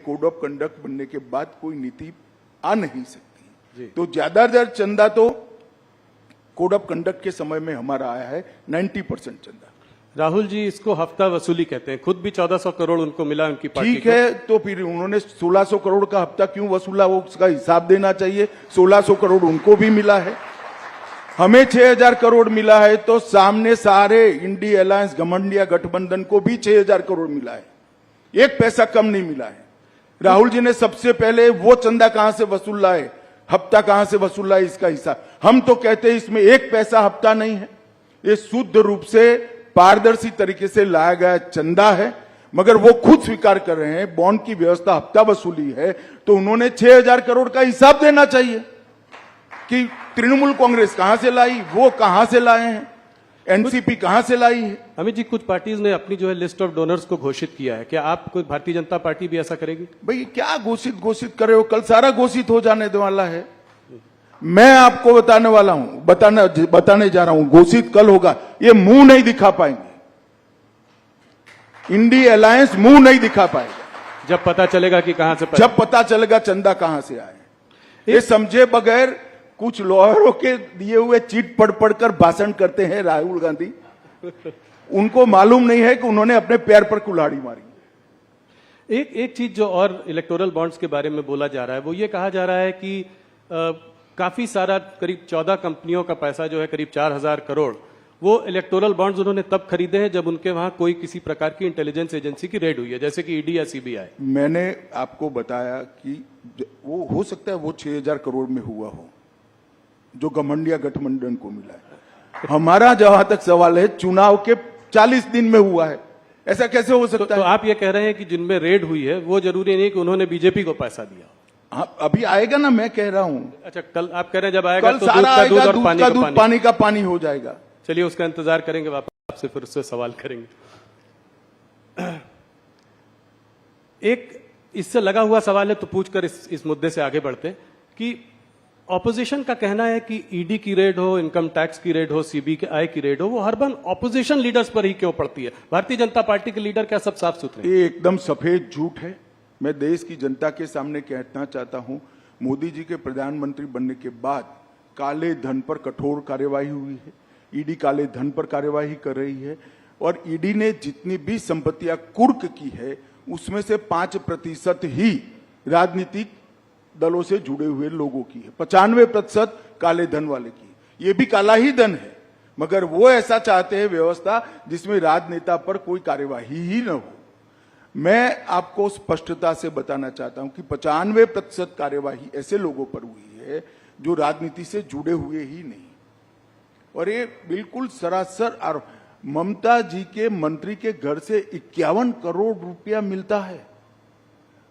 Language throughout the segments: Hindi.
कोड ऑफ कंडक्ट बनने के बाद कोई नीति आ नहीं सकती। तो ज्यादातर चंदा तो कोड ऑफ कंडक्ट के समय में हमारा आया है 90% चंदा। राहुल जी इसको हफ्ता वसूली कहते हैं, खुद भी 1400 करोड़ उनको मिला उनकी पार्टी को। ठीक है, तो फिर उन्होंने 1600 करोड़ का हफ्ता क्यों वसूला, वो उसका हिसाब देना चाहिए। 1600 करोड़ उनको भी मिला है, हमें 6000 करोड़ मिला है, तो सामने सारे इंडी अलायंस घमंडिया गठबंधन को भी 6000 करोड़ मिला है, एक पैसा कम नहीं मिला है। राहुल जी ने सबसे पहले वो चंदा कहां से वसूल लाए, हफ्ता कहां से वसूल लाए, इसका हिसाब। हम तो कहते हैं इसमें एक पैसा हफ्ता नहीं है, ये शुद्ध रूप से पारदर्शी तरीके से लाया गया चंदा है। मगर वो खुद स्वीकार कर रहे हैं बॉन्ड की व्यवस्था हफ्ता वसूली है, तो उन्होंने 6000 करोड़ का हिसाब देना चाहिए कि तृणमूल कांग्रेस कहां से लाई, वो कहां से लाए हैं, एनसीपी कहां से लाई है। अमित जी, कुछ पार्टीज ने अपनी जो है लिस्ट ऑफ डोनर्स को घोषित किया है, क्या आप कोई भारतीय जनता पार्टी भी ऐसा करेगी? भाई क्या घोषित कर रहे हो, कल सारा घोषित हो जाने वाला है। मैं आपको बताने वाला हूं, बताने जा रहा हूं, घोषित कल होगा। ये मुंह नहीं दिखा पाएंगे, इंडी अलायंस मुंह नहीं दिखा पाएगा। जब पता चलेगा कि कहां से जब पता चलेगा चंदा कहां से आए। ये समझे बगैर कुछ लॉयरों के दिए हुए चीट पढ़कर भाषण करते हैं राहुल गांधी। उनको मालूम नहीं है कि उन्होंने अपने पैर पर कुल्हाड़ी मारी। एक चीज जो और इलेक्टोरल बॉन्ड्स के बारे में बोला जा रहा है, वो ये कहा जा रहा है कि काफी सारा करीब 14 कंपनियों का पैसा जो है करीब 4000 करोड़, वो इलेक्टोरल बॉन्ड्स उन्होंने तब खरीदे हैं जब उनके वहां कोई किसी प्रकार की इंटेलिजेंस एजेंसी की रेड हुई है, जैसे कि ईडी या सीबीआई। मैंने आपको बताया कि वो हो सकता है वो 6000 करोड़ में हुआ हो जो घमंडिया गठबंधन को मिला है। हमारा जहां तक सवाल है, चुनाव के 40 दिन में हुआ है, ऐसा कैसे हो सकता है? तो आप ये कह रहे हैं कि जिनमें रेड हुई है वो जरूरी नहीं कि उन्होंने बीजेपी को पैसा दिया। हाँ, अभी आएगा ना, मैं कह रहा हूं। अच्छा, कल आप कह रहे हैं जब आएगा कल तो सारा दूध का दूध आएगा, और पानी का पानी, पानी का पानी हो जाएगा। चलिए उसका इंतजार करेंगे, वापस आपसे फिर उससे सवाल करेंगे। एक इससे लगा हुआ सवाल है तो पूछकर इस मुद्दे से आगे बढ़ते हैं कि ऑपोजिशन का कहना है कि ईडी की रेड हो, इनकम टैक्स की रेड हो, सीबीआई की रेड हो, वो हर बार ऑपोजिशन लीडर्स पर ही क्यों पड़ती है? भारतीय जनता पार्टी के लीडर क्या सब साफ सुथरे? ये एकदम सफेद झूठ है। मैं देश की जनता के सामने कहना चाहता हूं, मोदी जी के प्रधानमंत्री बनने के बाद काले धन पर कठोर कार्यवाही हुई है। ईडी काले धन पर कार्यवाही कर रही है और ईडी ने जितनी भी संपत्तियां कुर्क की है उसमें से 5% ही राजनीतिक दलों से जुड़े हुए लोगों की है, 95% काले धन वाले की। ये भी काला ही धन है, मगर वो ऐसा चाहते हैं व्यवस्था जिसमें राजनेता पर कोई कार्यवाही ही न हो। मैं आपको स्पष्टता से बताना चाहता हूं कि 95% कार्यवाही ऐसे लोगों पर हुई है जो राजनीति से जुड़े हुए ही नहीं, और ये बिल्कुल सरासर। और ममता जी के मंत्री के घर से 51 करोड़ रुपया मिलता है,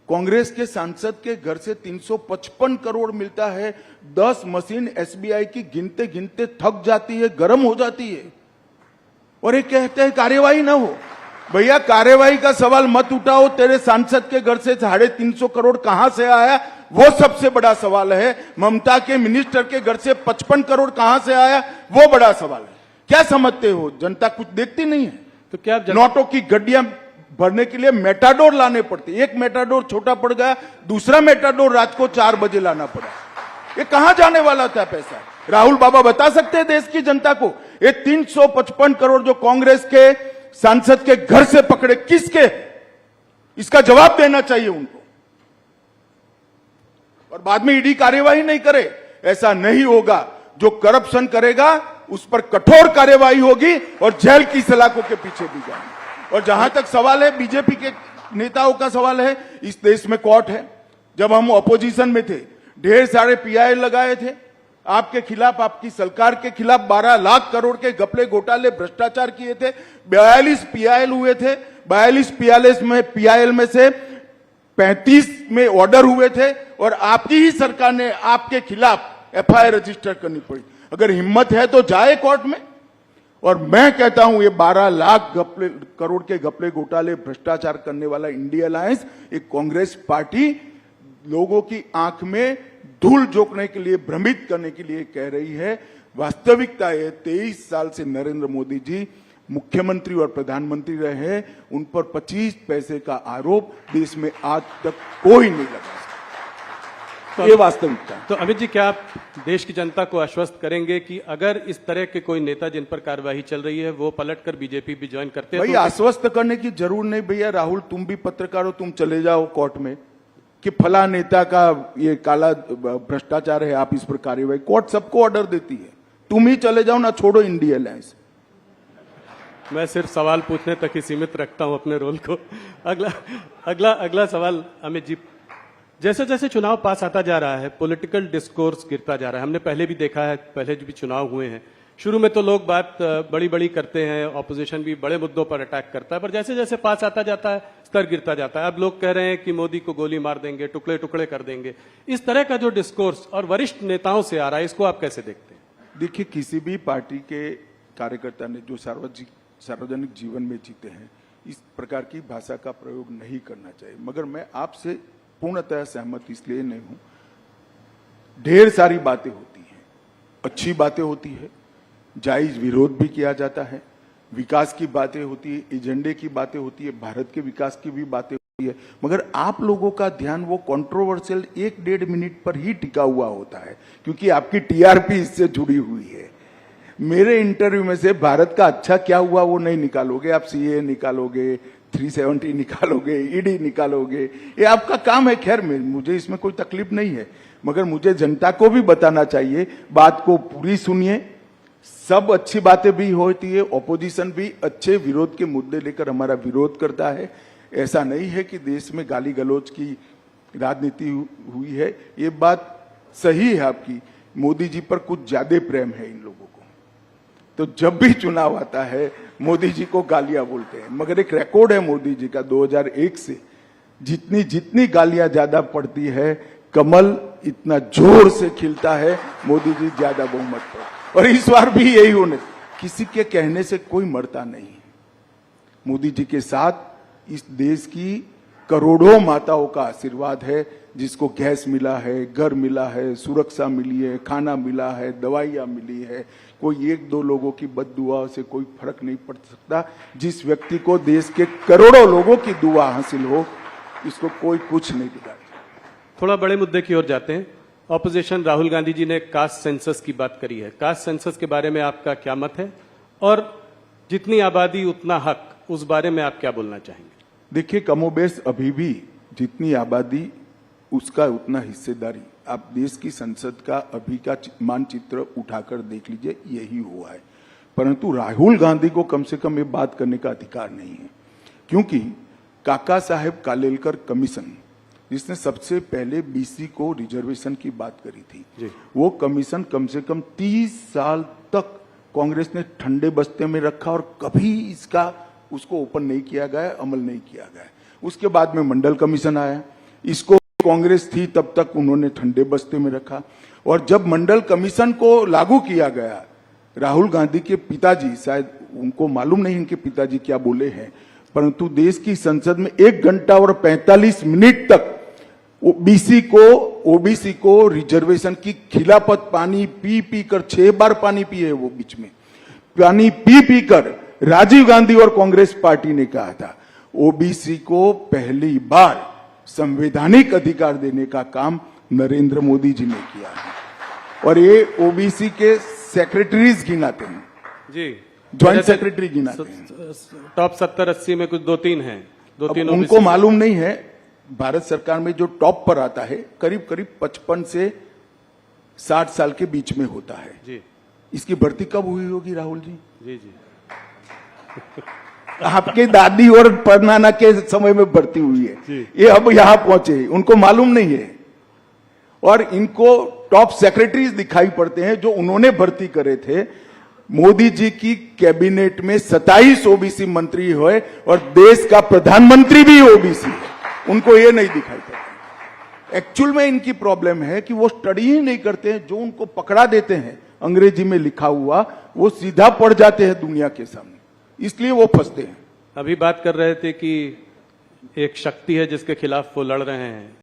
कांग्रेस के सांसद के घर से 355 करोड़ मिलता है। 10 मशीन एसबीआई की गिनते गिनते थक जाती है, गर्म हो जाती है, और ये कहते हैं कार्यवाही ना हो। भैया कार्यवाही का सवाल मत उठाओ, तेरे सांसद के घर से 350 करोड़ कहां से आया वो सबसे बड़ा सवाल है। ममता के मिनिस्टर के घर से 55 करोड़ कहां से आया वो बड़ा सवाल है। क्या समझते हो, जनता कुछ देखती नहीं है? तो क्या नोटों की गड्डियां भरने के लिए मेटाडोर लाने पड़ते, एक मेटाडोर छोटा पड़ गया, दूसरा मेटाडोर रात को 4 बजे लाना पड़ा। ये कहां जाने वाला था पैसा? राहुल बाबा बता सकते हैं देश की जनता को? ये 355 करोड़ जो कांग्रेस के सांसद के घर से पकड़े किसके, इसका जवाब देना चाहिए उनको। और बाद में ईडी कार्यवाही नहीं करे, ऐसा नहीं होगा। जो करप्शन करेगा उस पर कठोर कार्यवाही होगी और जेल की सलाखों के पीछे भी जाएंगे। और जहां तक सवाल है बीजेपी के नेताओं का सवाल है, इस देश में कोर्ट है। जब हम ऑपोजिशन में थे ढेर सारे पीआई लगाए थे आपके खिलाफ, आपकी सरकार के खिलाफ 12 लाख करोड़ के घपले घोटाले भ्रष्टाचार किए थे। 42 पीआईएल हुए थे, 42 पीआईएल में से 35 में ऑर्डर हुए थे और आपकी ही सरकार ने आपके खिलाफ एफआईआर रजिस्टर करनी पड़ी। अगर हिम्मत है तो जाए कोर्ट में। और मैं कहता हूं ये 12 लाख करोड़ के घपले घोटाले भ्रष्टाचार करने वाला इंडिया अलायंस एक कांग्रेस पार्टी लोगों की आंख में धूल झोंकने के लिए, भ्रमित करने के लिए कह रही है। वास्तविकता है 23 साल से नरेंद्र मोदी जी मुख्यमंत्री और प्रधानमंत्री रहे हैं, उन पर 25 पैसे का आरोप देश में आज तक कोई नहीं लगा सकता। ये वास्तविकता है। तो अमित जी, क्या आप देश की जनता को आश्वस्त करेंगे कि अगर इस तरह के कोई नेता जिन पर कार्यवाही चल रही है वो पलटकर बीजेपी भी ज्वाइन करते हैं भाई, आश्वस्त करने की जरूर नहीं भैया। राहुल, तुम भी पत्रकार हो, तुम चले जाओ कोर्ट में कि फला नेता का ये काला भ्रष्टाचार है, आप इस पर कार्यवाही, कोर्ट सबको ऑर्डर देती है। तुम ही चले जाओ ना, छोड़ो इंडिया अलायंस। मैं सिर्फ सवाल पूछने तक ही सीमित रखता हूं अपने रोल को। अगला सवाल अमित जी, जैसे जैसे चुनाव पास आता जा रहा है पॉलिटिकल डिस्कोर्स गिरता जा रहा है। हमने पहले भी देखा है, पहले भी चुनाव हुए हैं, शुरू में तो लोग बात बड़ी बड़ी करते हैं, ऑपोजिशन भी बड़े मुद्दों पर अटैक करता है, पर जैसे जैसे पास आता जाता है स्तर गिरता जाता है। अब लोग कह रहे हैं कि मोदी को गोली मार देंगे, टुकड़े टुकड़े कर देंगे। इस तरह का जो डिस्कोर्स और वरिष्ठ नेताओं से आ रहा है, इसको आप कैसे देखते हैं? देखिए, किसी भी पार्टी के कार्यकर्ता ने जो सार्वजनिक जीवन में जीते हैं, इस प्रकार की भाषा का प्रयोग नहीं करना चाहिए। मगर मैं आपसे पूर्णतः सहमत इसलिए नहीं हूं। ढेर सारी बातें होती हैं, अच्छी बातें होती है, जायज विरोध भी किया जाता है, विकास की बातें होती है, एजेंडे की बातें होती है, भारत के विकास की भी बातें होती है। मगर आप लोगों का ध्यान वो कंट्रोवर्शियल 1-1.5 मिनट पर ही टिका हुआ होता है, क्योंकि आपकी टीआरपी इससे जुड़ी हुई है। मेरे इंटरव्यू में से भारत का अच्छा क्या हुआ वो नहीं निकालोगे आप। सीए निकालोगे, 370 निकालोगे, ईडी निकालोगे, ये आपका काम है। खैर, मुझे इसमें कोई तकलीफ नहीं है, मगर मुझे जनता को भी बताना चाहिए। बात को पूरी सुनिए, सब अच्छी बातें भी होती है, ऑपोजिशन भी अच्छे विरोध के मुद्दे लेकर हमारा विरोध करता है। ऐसा नहीं है कि देश में गाली गलौज की राजनीति हुई है, ये बात सही है आपकी। मोदी जी पर कुछ ज्यादा प्रेम है इन लोगों को, तो जब भी चुनाव आता है मोदी जी को गालियां बोलते हैं। मगर एक रिकॉर्ड है मोदी जी का 2001 से, जितनी गालियां ज्यादा पड़ती है, कमल इतना जोर से खिलता है, मोदी जी ज्यादा बहुमत पर। और इस बार भी यही होने, किसी के कहने से कोई मरता नहीं है। मोदी जी के साथ इस देश की करोड़ों माताओं का आशीर्वाद है, जिसको गैस मिला है, घर मिला है, सुरक्षा मिली है, खाना मिला है, दवाइयां मिली है। कोई 1-2 लोगों की बद्दुआ से कोई फर्क नहीं पड़ सकता। जिस व्यक्ति को देश के करोड़ों लोगों की दुआ हासिल हो, इसको कोई कुछ नहीं बिगाड़। थोड़ा बड़े मुद्दे की ओर जाते हैं। ऑपोजिशन राहुल गांधी जी ने कास्ट सेंसस की बात करी है। कास्ट सेंसस के बारे में आपका क्या मत है, और जितनी आबादी उतना हक, उस बारे में आप क्या बोलना चाहेंगे? देखिए, कमोबेश अभी भी जितनी आबादी उसका उतना हिस्सेदारी। आप देश की संसद का अभी का मानचित्र उठाकर देख लीजिए, यही हुआ है। परंतु राहुल गांधी को कम से कम ये बात करने का अधिकार नहीं है, क्योंकि काका साहेब कालेलकर कमीशन, जिसने सबसे पहले बीसी को रिजर्वेशन की बात करी थी, वो कमीशन कम से कम 30 साल तक कांग्रेस ने ठंडे बस्ते में रखा और कभी उसको ओपन नहीं किया गया, अमल नहीं किया गया। उसके बाद में मंडल कमीशन आया, इसको कांग्रेस थी तब तक उन्होंने ठंडे बस्ते में रखा। और जब मंडल कमीशन को लागू किया गया, राहुल गांधी के पिताजी, शायद उनको मालूम नहीं इनके पिताजी क्या बोले हैं, परंतु देश की संसद में 1 घंटा और 45 मिनट तक ओबीसी को रिजर्वेशन की खिलाफत, पानी पी पी कर 6 बार पानी पिए वो, बीच में पानी पी पी कर राजीव गांधी और कांग्रेस पार्टी ने कहा था ओबीसी को पहली बार संवैधानिक अधिकार देने का काम नरेंद्र मोदी जी ने किया है। और ये ओबीसी के सेक्रेटरीज गिनाते हैं जी, ज्वाइंट सेक्रेटरी गिनाते हैं। टॉप 70-80 में कुछ 2-3 हैं, 2-3 उनको मालूम नहीं है। भारत सरकार में जो टॉप पर आता है करीब 55 से 60 साल के बीच में होता है जी। इसकी भर्ती कब हुई होगी राहुल जी? जी जी आपके दादी और परनाना के समय में भर्ती हुई है, ये अब यहां पहुंचे, उनको मालूम नहीं है। और इनको टॉप सेक्रेटरीज दिखाई पड़ते हैं जो उन्होंने भर्ती करे थे। मोदी जी की कैबिनेट में 27 ओबीसी मंत्री हुए और देश का प्रधानमंत्री भी ओबीसी है, उनको ये नहीं दिखाई पड़ता। एक्चुअल में इनकी प्रॉब्लम है कि वो स्टडी ही नहीं करते हैं। जो उनको पकड़ा देते हैं अंग्रेजी में लिखा हुआ, वो सीधा पढ़ जाते हैं दुनिया के सामने, इसलिए वो फंसते हैं। अभी बात कर रहे थे कि एक शक्ति है जिसके खिलाफ वो लड़ रहे हैं,